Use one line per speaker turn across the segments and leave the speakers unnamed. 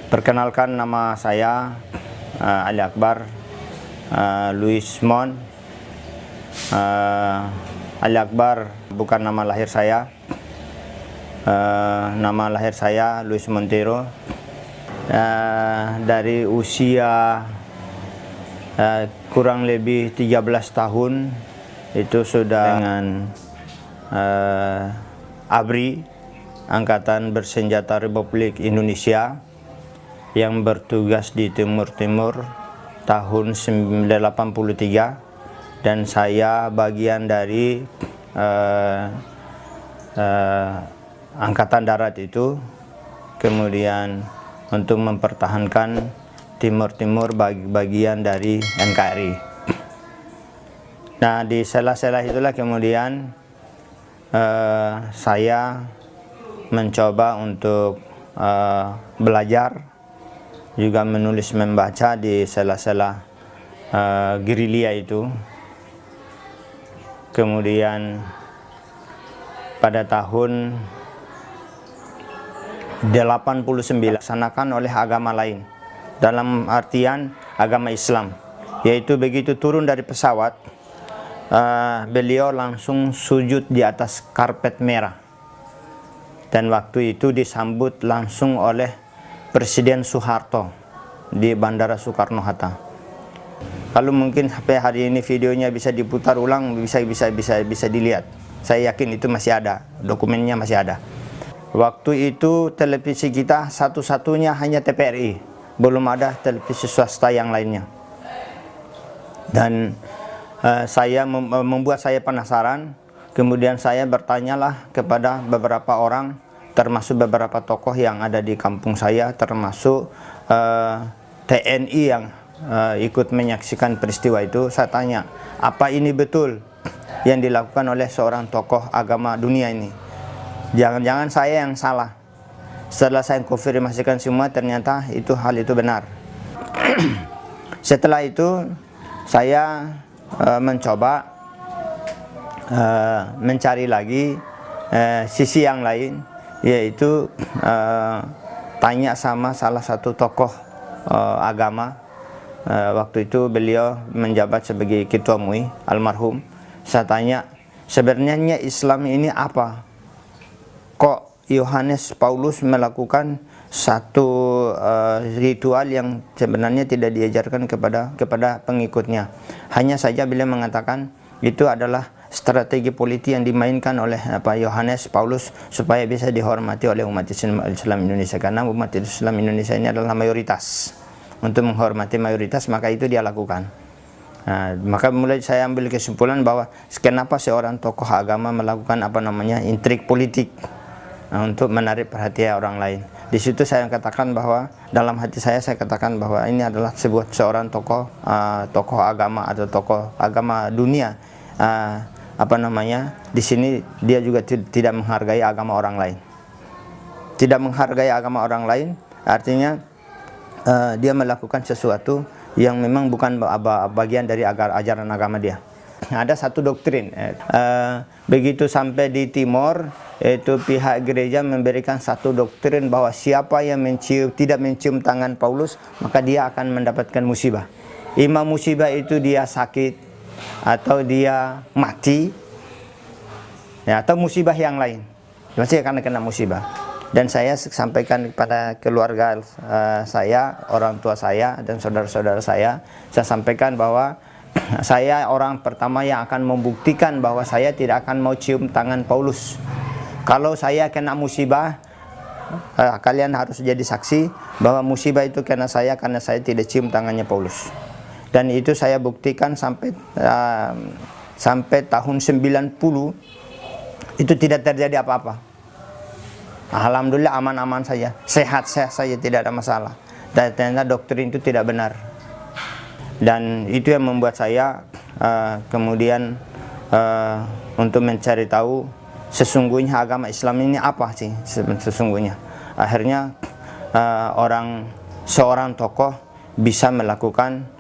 Perkenalkan, nama saya Ali Akbar Louis Mon. Ali Akbar bukan nama lahir saya. Nama lahir saya Louis Montero. Dari usia kurang lebih 13 tahun itu sudah dengan ABRI, Angkatan Bersenjata Republik Indonesia, yang bertugas di Timur Timur tahun 1983, dan saya bagian dari Angkatan Darat itu, kemudian untuk mempertahankan Timur Timur bagian dari NKRI. Nah, di sela-sela itulah kemudian saya mencoba untuk belajar, juga menulis membaca di sela-sela gerilya itu. Kemudian pada tahun 89 dilaksanakan oleh agama lain, dalam artian agama Islam, yaitu begitu turun dari pesawat, beliau langsung sujud di atas karpet merah, dan waktu itu disambut langsung oleh Presiden Soeharto di Bandara Soekarno-Hatta. Kalau mungkin sampai hari ini videonya bisa diputar ulang, bisa dilihat. Saya yakin itu masih ada, dokumennya masih ada. Waktu itu televisi kita satu-satunya hanya TVRI, belum ada televisi swasta yang lainnya. Dan membuat saya penasaran. Kemudian saya bertanyalah kepada beberapa orang, termasuk beberapa tokoh yang ada di kampung saya, termasuk TNI yang ikut menyaksikan peristiwa itu. Saya tanya, apa ini betul yang dilakukan oleh seorang tokoh agama dunia ini? Jangan-jangan saya yang salah. Setelah saya konfirmasikan semua, ternyata hal itu benar. Setelah itu saya mencoba mencari lagi sisi yang lain, yaitu tanya sama salah satu tokoh agama. Waktu itu beliau menjabat sebagai ketua MUI, almarhum. Saya tanya, sebenarnya Islam ini apa? Kok Yohanes Paulus melakukan satu ritual yang sebenarnya tidak diajarkan kepada pengikutnya? Hanya saja beliau mengatakan itu adalah strategi politik yang dimainkan oleh Yohanes Paulus supaya bisa dihormati oleh umat Islam Indonesia, karena umat Islam Indonesia ini adalah mayoritas. Untuk menghormati mayoritas, maka itu dia lakukan. Nah, maka mulai saya ambil kesimpulan bahwa kenapa seorang tokoh agama melakukan intrik politik untuk menarik perhatian orang lain. Di situ saya katakan bahwa dalam hati saya katakan bahwa ini adalah seorang tokoh agama atau tokoh agama dunia. Di sini dia juga tidak menghargai agama orang lain. Tidak menghargai agama orang lain artinya dia melakukan sesuatu yang memang bukan bagian dari ajaran agama dia. Ada satu doktrin, begitu sampai di Timor, itu pihak gereja memberikan satu doktrin bahwa siapa yang tidak mencium tangan Paulus, maka dia akan mendapatkan musibah. Imam musibah itu dia sakit, atau dia mati, ya, atau musibah yang lain, masih akan kena musibah. Dan saya sampaikan kepada keluarga saya, orang tua saya, dan saudara-saudara saya sampaikan bahwa saya orang pertama yang akan membuktikan bahwa saya tidak akan mau cium tangan Paulus. Kalau saya kena musibah, kalian harus jadi saksi bahwa musibah itu kena saya karena saya tidak cium tangannya Paulus. Dan itu saya buktikan sampai tahun 90 itu tidak terjadi apa-apa. Alhamdulillah aman-aman saja, sehat-sehat saja, tidak ada masalah. Dan ternyata doktrin itu tidak benar. Dan itu yang membuat saya kemudian untuk mencari tahu sesungguhnya agama Islam ini apa sih sesungguhnya. Akhirnya seorang tokoh bisa melakukan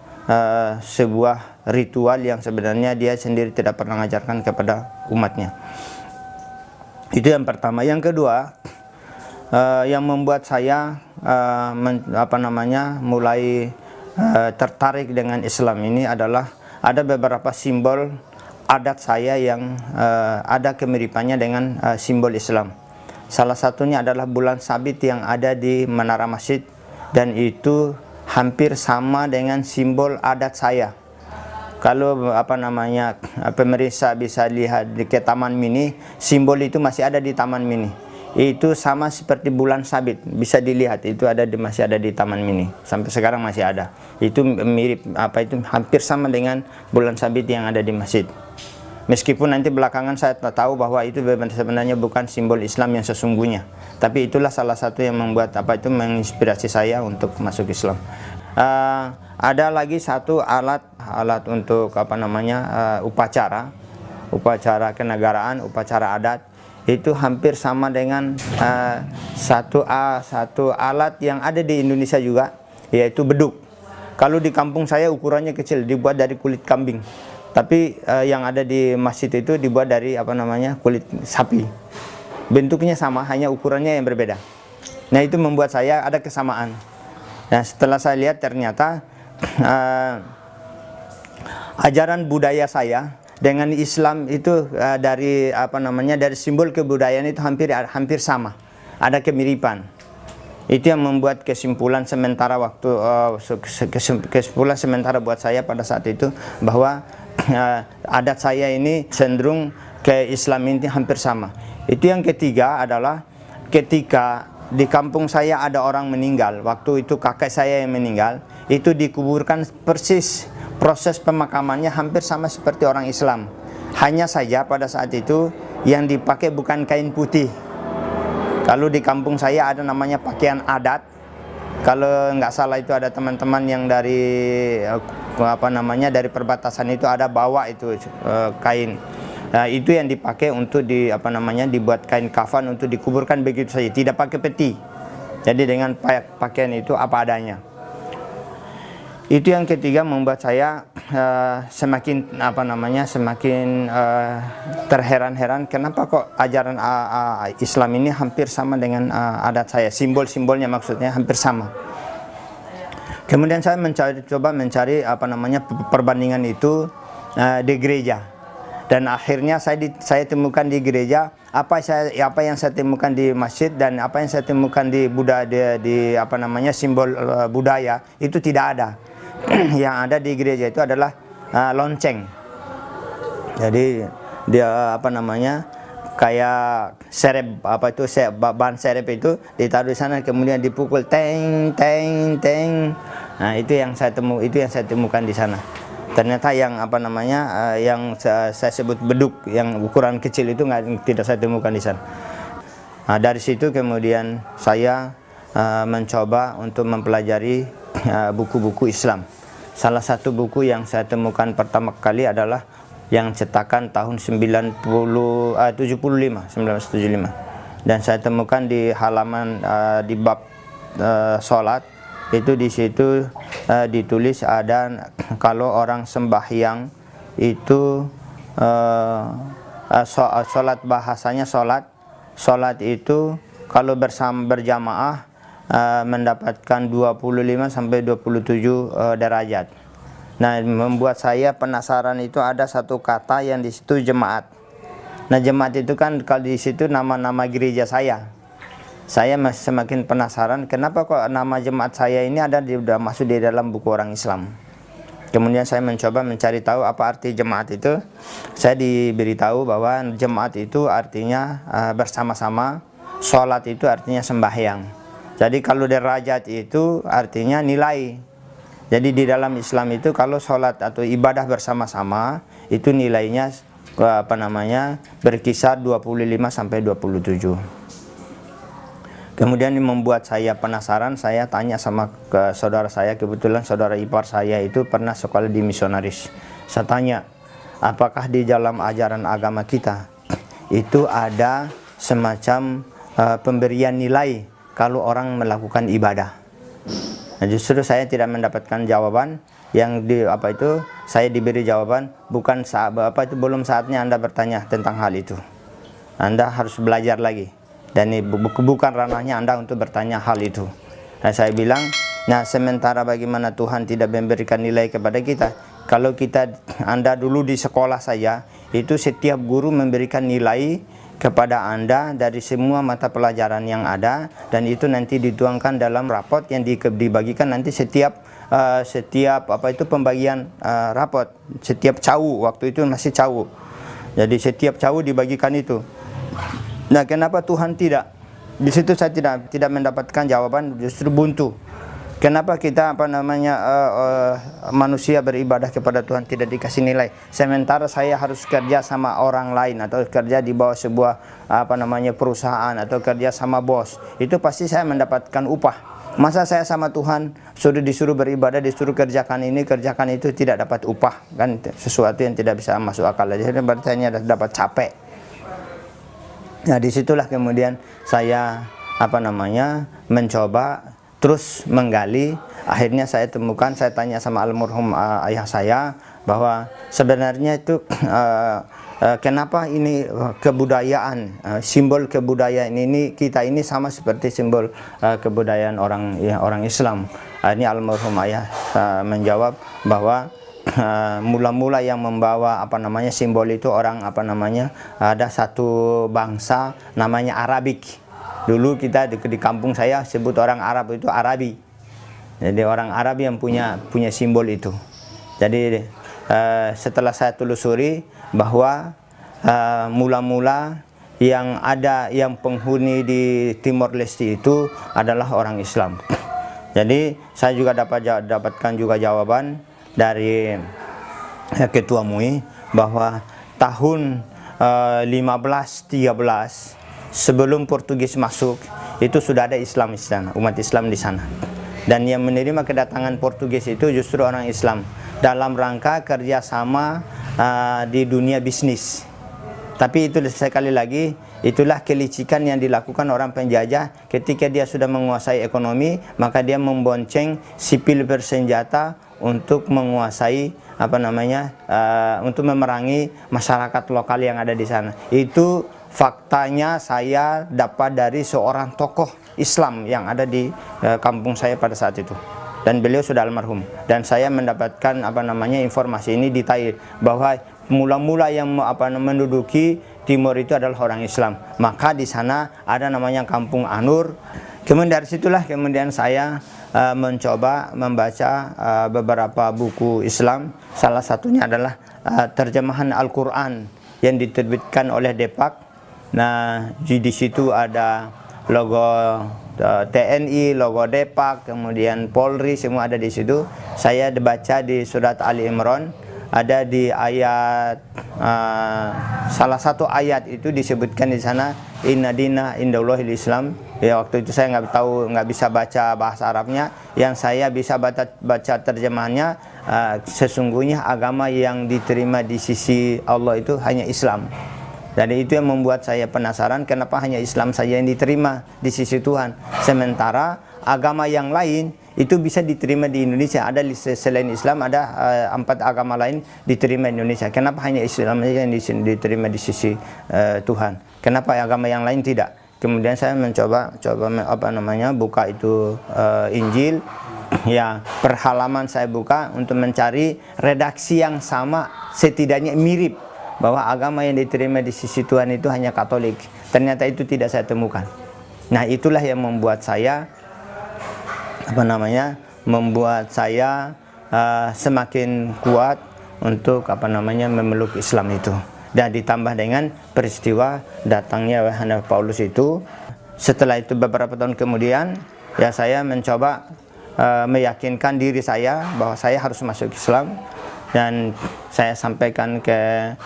sebuah ritual yang sebenarnya dia sendiri tidak pernah mengajarkan kepada umatnya. Itu yang pertama. Yang kedua, yang membuat saya mulai tertarik dengan Islam ini adalah ada beberapa simbol adat saya yang ada kemiripannya dengan simbol Islam. Salah satunya adalah bulan sabit yang ada di menara masjid, dan itu hampir sama dengan simbol adat saya. Kalau pemirsa bisa lihat di ke Taman Mini, simbol itu masih ada di Taman Mini. Itu sama seperti bulan sabit, bisa dilihat itu masih ada di Taman Mini. Sampai sekarang masih ada. Itu mirip hampir sama dengan bulan sabit yang ada di masjid. Meskipun nanti belakangan saya tahu bahwa itu sebenarnya bukan simbol Islam yang sesungguhnya, tapi itulah salah satu yang membuat menginspirasi saya untuk masuk Islam. Ada lagi satu alat untuk upacara kenegaraan, upacara adat, itu hampir sama dengan satu alat yang ada di Indonesia juga, yaitu beduk. Kalau di kampung saya ukurannya kecil, dibuat dari kulit kambing. Tapi yang ada di masjid itu dibuat dari kulit sapi. Bentuknya sama, hanya ukurannya yang berbeda. Nah, itu membuat saya ada kesamaan. Nah, setelah saya lihat ternyata ajaran budaya saya dengan Islam itu dari simbol kebudayaan itu hampir sama. Ada kemiripan. Itu yang membuat kesimpulan sementara buat saya pada saat itu bahwa adat saya ini cenderung ke Islam ini hampir sama. Itu yang ketiga adalah ketika di kampung saya ada orang meninggal, waktu itu kakek saya yang meninggal, itu dikuburkan persis, proses pemakamannya hampir sama seperti orang Islam. Hanya saja pada saat itu yang dipakai bukan kain putih. Kalau di kampung saya ada namanya pakaian adat. Kalau nggak salah itu ada teman-teman yang dari dari perbatasan itu ada bawa itu kain. Nah, itu yang dipakai untuk dibuat kain kafan untuk dikuburkan begitu saja, tidak pakai peti. Jadi dengan pakaian itu apa adanya. Itu yang ketiga membuat saya semakin terheran-heran kenapa kok ajaran Islam ini hampir sama dengan adat saya, simbol-simbolnya maksudnya hampir sama. Kemudian saya coba mencari perbandingan itu di gereja, dan akhirnya saya temukan di gereja apa yang saya temukan di masjid dan apa yang saya temukan di simbol budaya itu tidak ada. Yang ada di gereja itu adalah lonceng. Jadi dia kayak serep, ban serep itu ditaruh di sana, kemudian dipukul teng teng teng. Nah, itu yang saya temukan di sana. Ternyata yang yang saya sebut beduk yang ukuran kecil itu tidak saya temukan di sana. Nah, dari situ kemudian saya mencoba untuk mempelajari buku-buku Islam. Salah satu buku yang saya temukan pertama kali adalah yang cetakan tahun 1975, dan saya temukan di halaman di bab sholat itu, di situ ditulis ada kalau orang sembahyang itu sholat, bahasanya sholat itu kalau berjamaah mendapatkan 25 sampai 27 derajat. Nah, membuat saya penasaran itu ada satu kata yang di situ jemaat. Nah, jemaat itu kan kalau di situ nama-nama gereja saya. Saya masih semakin penasaran kenapa kok nama jemaat saya ini udah masuk di dalam buku orang Islam. Kemudian saya mencoba mencari tahu apa arti jemaat itu. Saya diberitahu bahwa jemaat itu artinya bersama-sama, sholat itu artinya sembahyang. Jadi kalau derajat itu artinya nilai. Jadi di dalam Islam itu kalau sholat atau ibadah bersama-sama itu nilainya berkisar 25 sampai 27. Kemudian membuat saya penasaran, saya tanya sama saudara saya, kebetulan saudara ipar saya itu pernah sekolah di misionaris. Saya tanya, apakah di dalam ajaran agama kita itu ada semacam pemberian nilai kalau orang melakukan ibadah? Nah, justru saya tidak mendapatkan jawaban. Saya diberi jawaban, belum saatnya Anda bertanya tentang hal itu. Anda harus belajar lagi, dan bukan ranahnya Anda untuk bertanya hal itu. Nah, saya bilang, nah sementara bagaimana Tuhan tidak memberikan nilai kepada kita. Kalau Anda dulu di sekolah saya, itu setiap guru memberikan nilai kepada Anda dari semua mata pelajaran yang ada, dan itu nanti dituangkan dalam raport yang dibagikan nanti setiap pembagian raport, setiap cawu, waktu itu masih cawu. Jadi setiap cawu dibagikan itu. Nah, kenapa Tuhan tidak? Di situ saya tidak mendapatkan jawaban, justru buntu. Kenapa kita manusia beribadah kepada Tuhan tidak dikasih nilai, sementara saya harus kerja sama orang lain atau kerja di bawah sebuah perusahaan atau kerja sama bos, itu pasti saya mendapatkan upah. Masa saya sama Tuhan disuruh beribadah, disuruh kerjakan ini, kerjakan itu, tidak dapat upah? Kan sesuatu yang tidak bisa masuk akal. Jadi berarti hanya dapat capek. Nah, disitulah kemudian saya mencoba terus menggali. Akhirnya saya temukan, saya tanya sama almarhum ayah saya bahwa sebenarnya itu kenapa ini kebudayaan, simbol kebudayaan ini kita ini sama seperti simbol kebudayaan orang Islam. Ini almarhum ayah menjawab bahwa mula-mula yang membawa simbol itu ada satu bangsa namanya Arabik. Dulu kita di kampung saya sebut orang Arab itu Arabi. Jadi orang Arab yang punya simbol itu. Jadi setelah saya telusuri bahwa mula-mula yang penghuni di Timor Leste itu adalah orang Islam. Jadi saya juga dapatkan juga jawaban dari Ketua MUI bahwa tahun 1513 sebelum Portugis masuk, itu sudah ada Islam di sana, umat Islam di sana. Dan yang menerima kedatangan Portugis itu justru orang Islam dalam rangka kerjasama di dunia bisnis. Tapi itu sekali lagi, itulah kelicikan yang dilakukan orang penjajah. Ketika dia sudah menguasai ekonomi, maka dia membonceng sipil bersenjata untuk menguasai untuk memerangi masyarakat lokal yang ada di sana. Itu faktanya saya dapat dari seorang tokoh Islam yang ada di kampung saya pada saat itu, dan beliau sudah almarhum. Dan saya mendapatkan informasi ini detail bahwa mula-mula yang menduduki Timur itu adalah orang Islam. Maka di sana ada namanya Kampung Anur. Kemudian dari situlah kemudian saya mencoba membaca beberapa buku Islam. Salah satunya adalah terjemahan Al-Quran yang diterbitkan oleh Depak. Nah, di situ ada logo TNI, logo Depak, kemudian Polri, semua ada di situ. Saya baca di surat Ali Imran, ada di ayat salah satu ayat itu disebutkan di sana inna dina indallahil Islam. Ya, waktu itu saya nggak bisa baca bahasa Arabnya. Yang saya bisa baca terjemahannya, sesungguhnya agama yang diterima di sisi Allah itu hanya Islam. Jadi itu yang membuat saya penasaran, kenapa hanya Islam saja yang diterima di sisi Tuhan, sementara agama yang lain itu bisa diterima di Indonesia. Ada selain Islam ada 4 agama lain diterima di Indonesia. Kenapa hanya Islam saja yang diterima di sisi Tuhan? Kenapa agama yang lain tidak? Kemudian saya mencoba buka itu Injil. Ya, per halaman saya buka untuk mencari redaksi yang sama, setidaknya mirip, bahwa agama yang diterima di sisi Tuhan itu hanya Katolik. Ternyata itu tidak saya temukan. Nah, itulah yang membuat saya semakin kuat untuk memeluk Islam itu. Dan ditambah dengan peristiwa datangnya Yohanes Paulus itu. Setelah itu beberapa tahun kemudian, ya saya mencoba meyakinkan diri saya bahwa saya harus masuk Islam. Dan saya sampaikan ke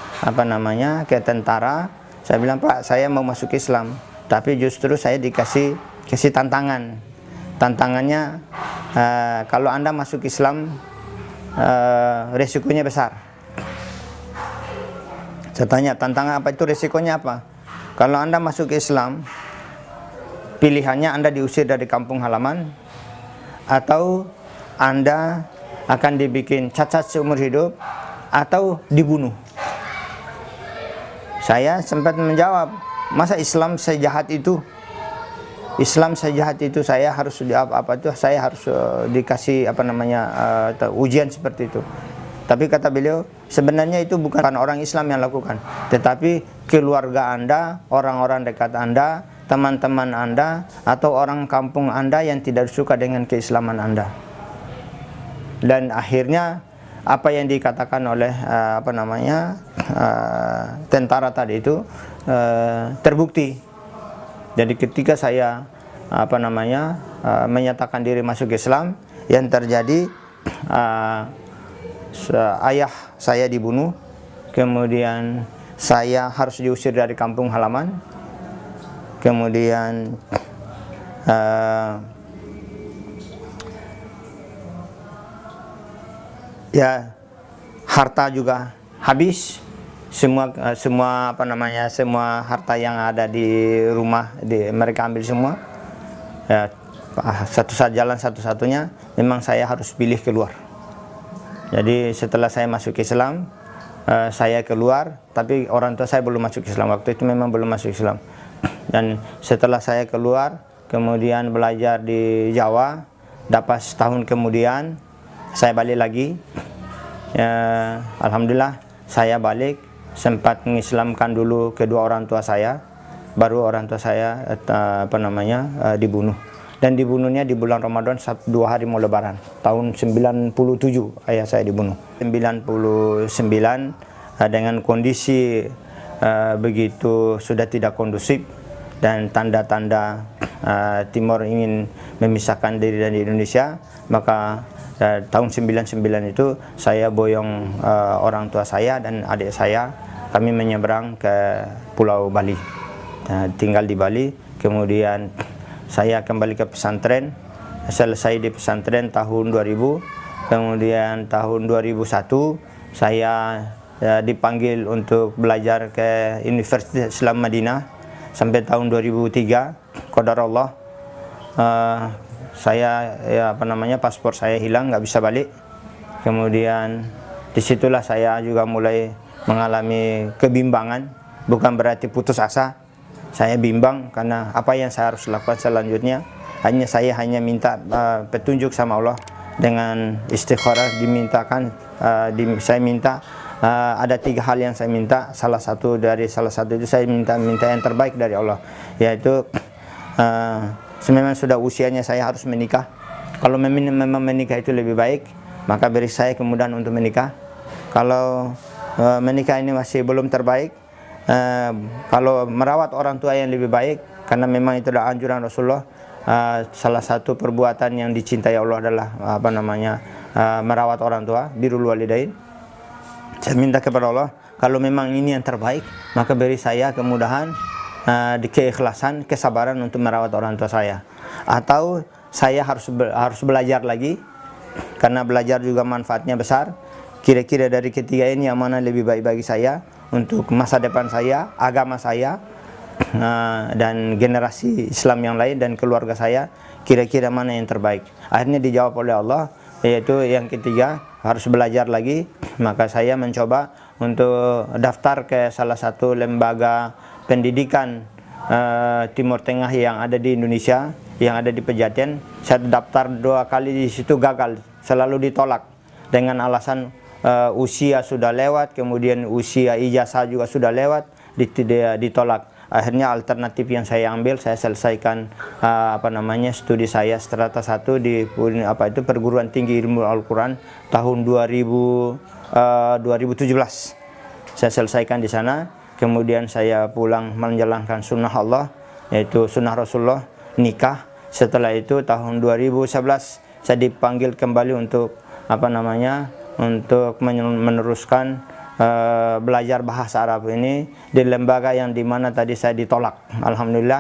tentara. Saya bilang, Pak, saya mau masuk Islam, tapi justru saya dikasih tantangan. Tantangannya, kalau Anda masuk Islam, resikonya besar. Saya tanya, tantangan apa itu, resikonya apa? Kalau Anda masuk Islam, pilihannya Anda diusir dari kampung halaman, atau Anda akan dibikin cacat seumur hidup, atau dibunuh. Saya sempat menjawab, masa Islam sejahat itu? Islam sejahat itu, saya harus saya harus dikasih ujian seperti itu. Tapi kata beliau, sebenarnya itu bukan orang Islam yang lakukan, tetapi keluarga Anda, orang-orang dekat Anda, teman-teman Anda, atau orang kampung Anda yang tidak suka dengan keislaman Anda. Dan akhirnya apa yang dikatakan oleh tentara tadi itu terbukti. Jadi ketika saya menyatakan diri masuk Islam, yang terjadi ayah saya dibunuh, kemudian saya harus diusir dari kampung halaman, kemudian ya harta juga habis, semua harta yang ada di rumah mereka ambil semua. Ya, jalan satu-satunya memang saya harus pilih keluar. Jadi setelah saya masuk Islam, saya keluar, tapi orang tua saya belum masuk Islam, waktu itu memang belum masuk Islam. Dan setelah saya keluar, kemudian belajar di Jawa, dapat setahun kemudian saya balik lagi. Ya, alhamdulillah saya balik, sempat mengislamkan dulu kedua orang tua saya, baru orang tua saya dibunuh. Dan dibunuhnya di bulan Ramadan 2 hari mau lebaran tahun 97 ayah saya dibunuh. 99 dengan kondisi begitu sudah tidak kondusif dan tanda-tanda Timor ingin memisahkan diri dari Indonesia, maka tahun 99 itu saya boyong orang tua saya dan adik saya, kami menyeberang ke Pulau Bali, tinggal di Bali. Kemudian saya kembali ke pesantren, selesai di pesantren tahun 2000, kemudian tahun 2001 saya dipanggil untuk belajar ke Universitas Islam Madinah sampai tahun 2003. Qadarullah saya paspor saya hilang, nggak bisa balik. Kemudian disitulah saya juga mulai mengalami kebimbangan, bukan berarti putus asa. Saya bimbang karena apa yang saya harus lakukan selanjutnya. Saya hanya minta petunjuk sama Allah dengan istikharah, dimintakan. Saya minta ada 3 hal yang saya minta. Salah satu itu saya minta yang terbaik dari Allah, yaitu memang sudah usianya saya harus menikah. Kalau memang menikah itu lebih baik, maka beri saya kemudahan untuk menikah. Kalau menikah ini masih belum terbaik, kalau merawat orang tua yang lebih baik, karena memang itu adalah anjuran Rasulullah. Salah satu perbuatan yang dicintai Allah adalah merawat orang tua, birrul walidain. Saya minta kepada Allah, kalau memang ini yang terbaik, maka beri saya kemudahan, keikhlasan, kesabaran untuk merawat orang tua saya. Atau saya harus belajar lagi, karena belajar juga manfaatnya besar. Kira-kira dari ketiga ini yang mana lebih baik bagi saya untuk masa depan saya, agama saya, dan generasi Islam yang lain dan keluarga saya, kira-kira mana yang terbaik. Akhirnya dijawab oleh Allah, yaitu yang ketiga, harus belajar lagi. Maka saya mencoba untuk daftar ke salah satu lembaga pendidikan Timur Tengah yang ada di Indonesia, yang ada di Pejaten. Saya daftar 2 kali, di situ gagal, selalu ditolak dengan alasan usia sudah lewat, kemudian usia ijazah juga sudah lewat, ditolak. Akhirnya alternatif yang saya ambil, saya selesaikan studi saya strata 1 di Perguruan Tinggi Ilmu Al-Quran tahun 2017. Saya selesaikan di sana, kemudian saya pulang menjalankan sunnah Allah, yaitu sunnah Rasulullah, nikah. Setelah itu tahun 2011 saya dipanggil kembali untuk untuk meneruskan belajar bahasa Arab ini di lembaga yang dimana tadi saya ditolak. Alhamdulillah